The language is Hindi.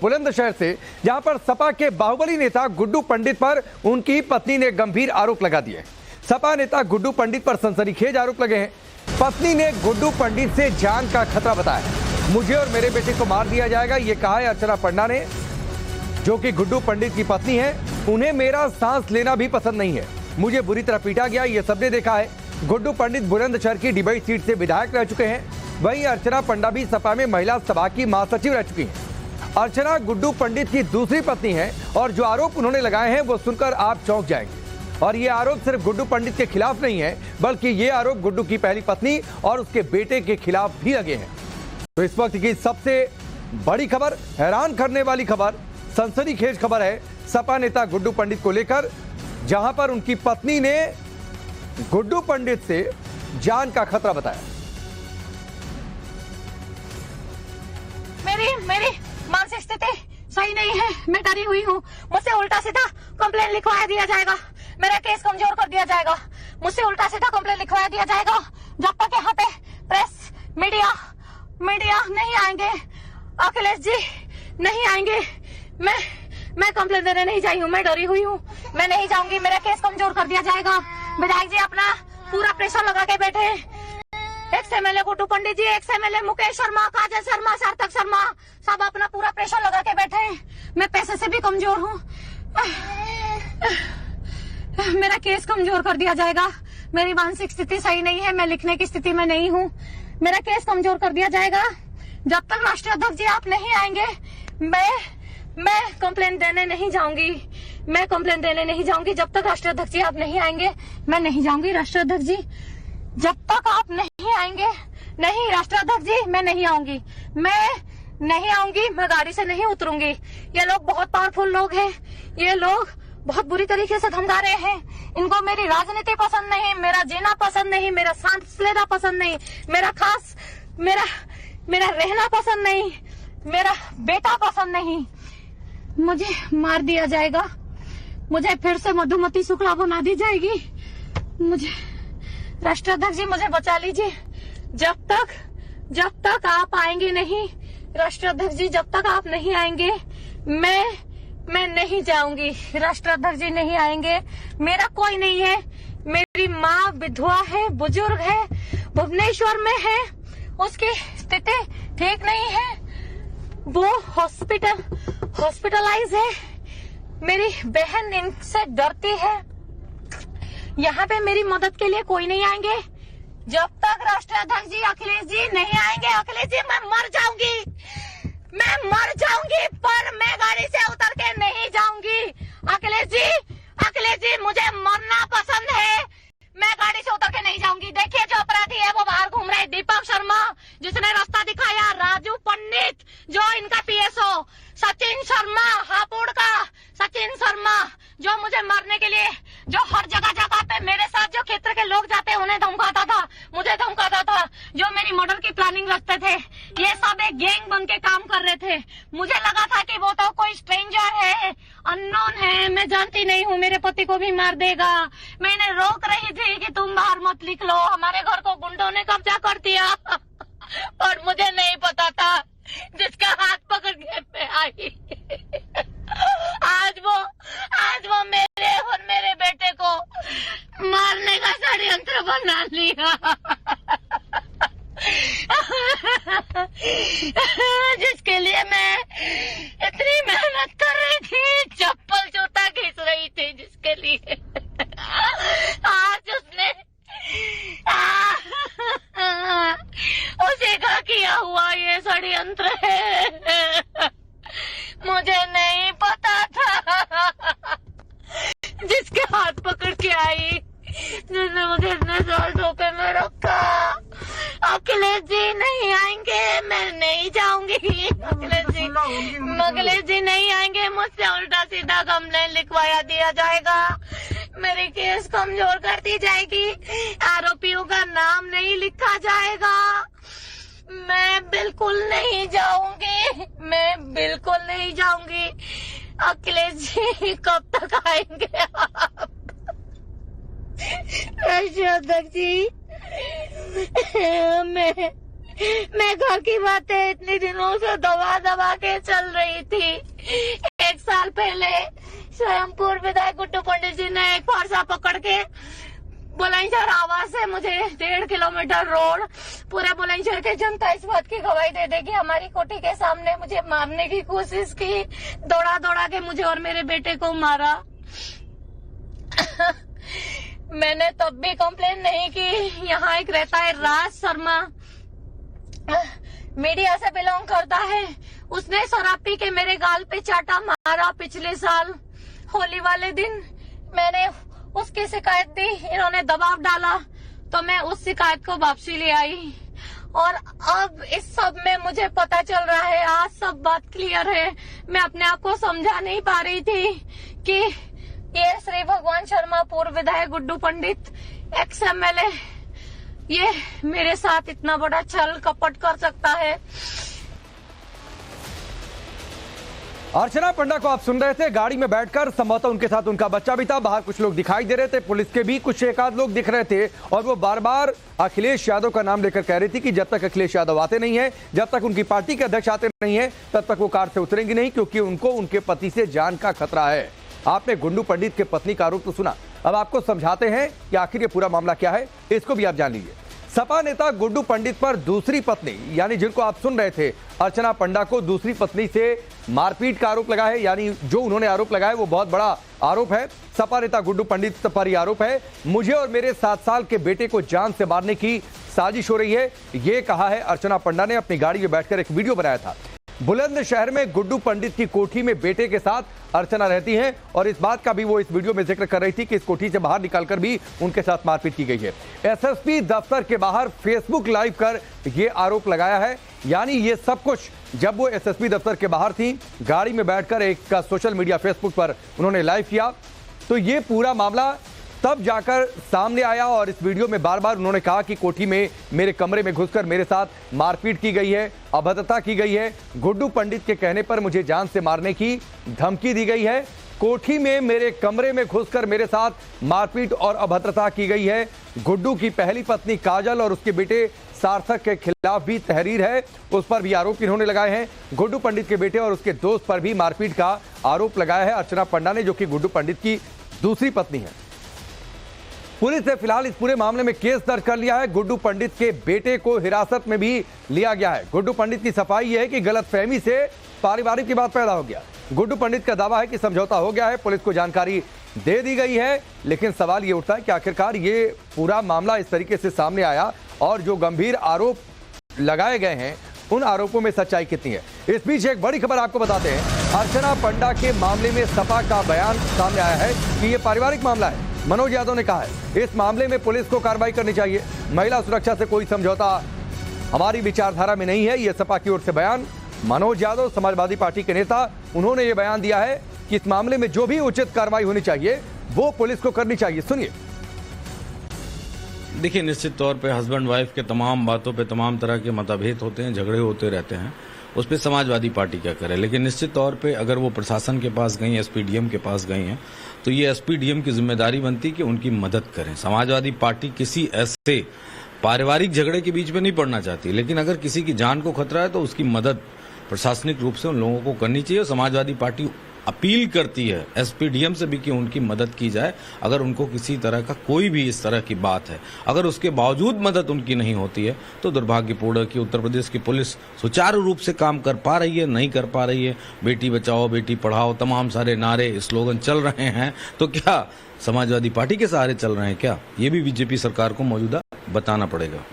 बुलंदशहर से, जहां पर सपा के बाहुबली नेता गुड्डू पंडित पर उनकी पत्नी ने गंभीर आरोप लगा दिए। सपा नेता गुड्डू पंडित पर सनसनीखेज आरोप लगे हैं। पत्नी ने गुड्डू पंडित से जान का खतरा बताया। मुझे और मेरे बेटे को मार दिया जाएगा, ये कहा है अर्चना पन्ना ने, जो कि गुड्डू पंडित की पत्नी है। उन्हें मेरा सांस लेना भी पसंद नहीं है, मुझे बुरी तरह पीटा गया, ये सबने देखा है। गुड्डू पंडित बुलंदशहर की डिबई सीट से विधायक रह चुके हैं। वहीं अर्चना पन्ना भी सपा में महिला सभा की महासचिव रह चुकी हैं। अर्चना गुड्डू पंडित की दूसरी पत्नी है और जो आरोप उन्होंने लगाए हैं वो सुनकर आप चौंक जाएंगे। और ये आरोप सिर्फ गुड्डू पंडित के खिलाफ नहीं है, बल्कि ये आरोप गुड्डू की पहली पत्नी और उसके बेटे के खिलाफ भी लगे हैं। तो इस वक्त की सबसे बड़ी खबर, हैरान करने वाली खबर, सनसनीखेज खबर है सपा नेता गुड्डू पंडित को लेकर, जहां पर उनकी पत्नी ने गुड्डू पंडित से जान का खतरा बताया। मेरी मानसिक स्थिति सही नहीं है, मैं डरी हुई हूँ। मुझसे उल्टा सीधा कंप्लेन लिखवा दिया जाएगा, मेरा केस कमजोर कर दिया जाएगा, मुझसे उल्टा सीधा कंप्लेन लिखवा दिया जाएगा। जब तक यहाँ पे प्रेस मीडिया नहीं आएंगे, अखिलेश जी नहीं आएंगे, मैं कंप्लेन देने नहीं जाई हूँ। मैं डरी हुई हूँ, मैं नहीं जाऊंगी, मेरा केस कमजोर कर दिया जाएगा। विधायक जी अपना पूरा प्रेशर लगा के बैठे, एक्स एमएलए गुड्डू पंडित जी, एक्स एमएलए मुकेश शर्मा, काजल शर्मा, सार्थक शर्मा, सब अपना पूरा प्रेशर लगा के बैठे हैं। मैं पैसे से भी कमजोर हूँ, मेरा केस कमजोर कर दिया जाएगा। मेरी मानसिक स्थिति सही नहीं है, मैं लिखने की स्थिति में नहीं हूँ, मेरा केस कमजोर कर दिया जाएगा। जब तक राष्ट्रीय अध्यक्ष जी आप नहीं आएंगे, मैं कंप्लेन देने नहीं जाऊंगी, मैं कंप्लेन देने नहीं जाऊंगी। जब तक राष्ट्रीय अध्यक्ष जी आप नहीं आएंगे, मैं नहीं जाऊंगी। राष्ट्रीय अध्यक्ष जी जब तक आप नहीं आएंगे, नहीं राष्ट्रीय अध्यक्ष जी, मैं नहीं आऊंगी, मैं नहीं आऊंगी, मैं गाड़ी से नहीं उतरूंगी। ये लोग बहुत पावरफुल लोग हैं, ये लोग बहुत बुरी तरीके से धमका रहे हैं। इनको मेरी राजनीति पसंद नहीं, मेरा जीना पसंद नहीं, मेरा सांस लेना पसंद नहीं, मेरा रहना पसंद नहीं, मेरा बेटा पसंद नहीं। मुझे मार दिया जाएगा, मुझे फिर से मधुमती शुक्ला बना दी जाएगी। मुझे राष्ट्रीय अध्यक्ष जी मुझे बचा लीजिए। जब तक आप आएंगे नहीं, राष्ट्रीय अध्यक्ष जी जब तक आप नहीं आएंगे, मैं नहीं जाऊंगी। राष्ट्रीय अध्यक्ष जी नहीं आएंगे, मेरा कोई नहीं है, मेरी माँ विधवा है, बुजुर्ग है, भुवनेश्वर में है, उसकी स्थिति ठीक नहीं है, वो हॉस्पिटलाइज है। मेरी बहन इनसे डरती है। यहाँ पे मेरी मदद के लिए कोई नहीं आएंगे। जब तक राष्ट्रीय अध्यक्ष जी अखिलेश जी नहीं आएंगे, अखिलेश जी मैं मर जाऊंगी, पर मैं गाड़ी से उतर के नहीं जाऊंगी। अखिलेश जी मुझे मरना पसंद है, मैं गाड़ी से उतर के नहीं जाऊंगी। देखिए जो अपराधी है वो बाहर घूम रहे, दीपक शर्मा जिसने रास्ता दिखाया, राजू पंडित जो इनका पीएसओ, सचिन शर्मा हापुड़ का, सचिन शर्मा जो मुझे मारने के लिए, जो हर जगह पे मेरे साथ जो क्षेत्र के लोग जाते उन्हें धमकाता था, मुझे धमकाता था, जो मेरी मर्डर की प्लानिंग रखते थे, ये सब एक गैंग बन के काम कर रहे थे। मुझे लगा था कि वो तो कोई स्ट्रेंजर है, अननोन है, मैं जानती नहीं हूँ, मेरे पति को भी मार देगा। मैंने रोक रही थी कि तुम बाहर मत लिख लो, हमारे घर को गुंडों ने कब्जा कर दिया। और मुझे नहीं पता था, जिसका हाथ पकड़ के मैं आई, आज वो मेरे और मेरे बेटे को मारने का षड्यंत्र बना लिया। जिसके लिए मैं इतनी मेहनत कर रही थी, चप्पल जूता घिस रही थी, जिसके लिए आज उसने उसी का किया हुआ ये षड्यंत्र है। मुझे नहीं पता था, जिसके हाथ पकड़ के आई, जिसने मुझे इतने साल धोखे में रखा। अखिलेश जी नहीं आएंगे, मैं नहीं जाऊंगी। अखिलेश जी नहीं आएंगे, मुझसे उल्टा सीधा कंप्लेन लिखवाया दिया जाएगा, मेरी केस कमजोर कर दी जाएगी, आरोपियों का नाम नहीं लिखा जाएगा। मैं बिल्कुल नहीं जाऊंगी, मैं बिल्कुल नहीं जाऊंगी। अखिलेश जी कब तक आएंगे आप? राष्ट्रीय अध्यक्ष जी, मैं घर की बातें इतने दिनों से दबा दबा के चल रही थी। 1 साल पहले स्वयं पूर्व विधायक गुड्डू पंडित जी ने एक फरसा पकड़ के बुलंदशहर आवास से मुझे 1.5 किलोमीटर रोड पूरे बुलंदशहर की जनता इस बात की गवाही दे देगी, हमारी कोठी के सामने मुझे मारने की कोशिश की। दौड़ा दौड़ा के मुझे और मेरे बेटे को मारा। मैंने तब भी कंप्लेन नहीं की। यहाँ एक रहता है राज शर्मा, मीडिया से बिलोंग करता है, उसने शराब पी के मेरे गाल पे चाटा मारा पिछले साल होली वाले दिन। मैंने उसकी शिकायत दी, इन्होंने दबाव डाला तो मैं उस शिकायत को वापसी ले आई। और अब इस सब में मुझे पता चल रहा है, आज सब बात क्लियर है। मैं अपने आप को समझा नहीं पा रही थी कि ये श्री भगवान शर्मा पूर्व विधायक गुड्डू पंडित एक्स MLA ये मेरे साथ इतना बड़ा छल कपट कर सकता है। अर्चना पंडा को आप सुन रहे थे, गाड़ी में बैठकर, संभवतः उनके साथ उनका बच्चा भी था। बाहर कुछ लोग दिखाई दे रहे थे, पुलिस के भी कुछ एक आध लोग दिख रहे थे और वो बार बार अखिलेश यादव का नाम लेकर कह रही थी कि जब तक अखिलेश यादव आते नहीं है, जब तक उनकी पार्टी के अध्यक्ष आते नहीं है, तब तक वो कार से उतरेंगी नहीं, क्योंकि उनको उनके पति से जान का खतरा है। आपने गुड्डू पंडित के पत्नी का आरोप तो सुना, अब आपको समझाते हैं कि आखिर ये पूरा मामला क्या है, इसको भी आप जान लीजिए। सपा नेता गुड्डू पंडित पर दूसरी पत्नी, यानी जिनको आप सुन रहे थे अर्चना पंडा को दूसरी पत्नी से मारपीट का आरोप लगा है। यानी जो उन्होंने आरोप लगाया वो बहुत बड़ा आरोप है। सपा नेता गुड्डू पंडित पर यह आरोप है, मुझे और मेरे 7 साल के बेटे को जान से मारने की साजिश हो रही है। ये कहा है अर्चना पंडा ने, अपनी गाड़ी में बैठकर एक वीडियो बनाया था। बुलंदशहर में गुड्डू पंडित की कोठी में बेटे के साथ अर्चना रहती हैं और इस बात का भी वो इस वीडियो में जिक्र कर रही थी कि इस कोठी से बाहर निकालकर भी उनके साथ मारपीट की गई है। एसएसपी दफ्तर के बाहर फेसबुक लाइव कर ये आरोप लगाया है। यानी ये सब कुछ जब वो एसएसपी दफ्तर के बाहर थी, गाड़ी में बैठकर एक सोशल मीडिया फेसबुक पर उन्होंने लाइव किया, तो ये पूरा मामला तब जाकर सामने आया। और इस वीडियो में बार बार उन्होंने कहा कि कोठी में मेरे कमरे में घुसकर मेरे साथ मारपीट की गई है, अभद्रता की गई है, गुड्डू पंडित के कहने पर मुझे जान से मारने की धमकी दी गई है, कोठी में मेरे कमरे में घुसकर मेरे साथ मारपीट और अभद्रता की गई है। गुड्डू की पहली पत्नी काजल और उसके बेटे सार्थक के खिलाफ भी तहरीर है, उस पर भी आरोप इन्होंने लगाए हैं। गुड्डू पंडित के बेटे और उसके दोस्त पर भी मारपीट का आरोप लगाया है अर्चना पंडा ने, जो कि गुड्डू पंडित की दूसरी पत्नी है। पुलिस ने फिलहाल इस पूरे मामले में केस दर्ज कर लिया है। गुड्डू पंडित के बेटे को हिरासत में भी लिया गया है। गुड्डू पंडित की सफाई यह है कि गलतफहमी से पारिवारिक की बात पैदा हो गया। गुड्डू पंडित का दावा है कि समझौता हो गया है, पुलिस को जानकारी दे दी गई है, लेकिन सवाल ये उठता है कि आखिरकार ये पूरा मामला इस तरीके से सामने आया और जो गंभीर आरोप लगाए गए हैं उन आरोपों में सच्चाई कितनी है। इस बीच एक बड़ी खबर आपको बताते हैं, अर्चना पंडा के मामले में सपा का बयान सामने आया है कि यह पारिवारिक मामला है। मनोज यादव ने कहा है इस मामले में पुलिस को कार्रवाई करनी चाहिए, महिला सुरक्षा से कोई समझौता हमारी विचारधारा में नहीं है। यह सपा की ओर से बयान। मनोज यादव समाजवादी पार्टी के नेता, उन्होंने यह बयान दिया है कि इस मामले में जो भी उचित कार्रवाई होनी चाहिए वो पुलिस को करनी चाहिए। सुनिए। देखिए, निश्चित तौर पे हस्बैंड वाइफ के तमाम बातों पे तमाम तरह के मतभेद होते हैं, झगड़े होते रहते हैं, उस पर समाजवादी पार्टी क्या करे। लेकिन निश्चित तौर पे अगर वो प्रशासन के पास गई, एसपीडीएम के पास गई हैं, तो ये एसपीडीएम की जिम्मेदारी बनती कि उनकी मदद करें। समाजवादी पार्टी किसी ऐसे पारिवारिक झगड़े के बीच में नहीं पड़ना चाहती, लेकिन अगर किसी की जान को खतरा है तो उसकी मदद प्रशासनिक रूप से उन लोगों को करनी चाहिए। समाजवादी पार्टी अपील करती है एसपीडीएम से भी कि उनकी मदद की जाए। अगर उनको किसी तरह का कोई भी इस तरह की बात है, अगर उसके बावजूद मदद उनकी नहीं होती है, तो दुर्भाग्यपूर्ण है कि उत्तर प्रदेश की पुलिस सुचारू रूप से काम कर पा रही है, नहीं कर पा रही है। बेटी बचाओ, बेटी पढ़ाओ, तमाम सारे नारे, स्लोगन चल रहे हैं, तो क्या समाजवादी पार्टी के सहारे चल रहे हैं क्या? ये भी बीजेपी सरकार को मौजूदा बताना पड़ेगा।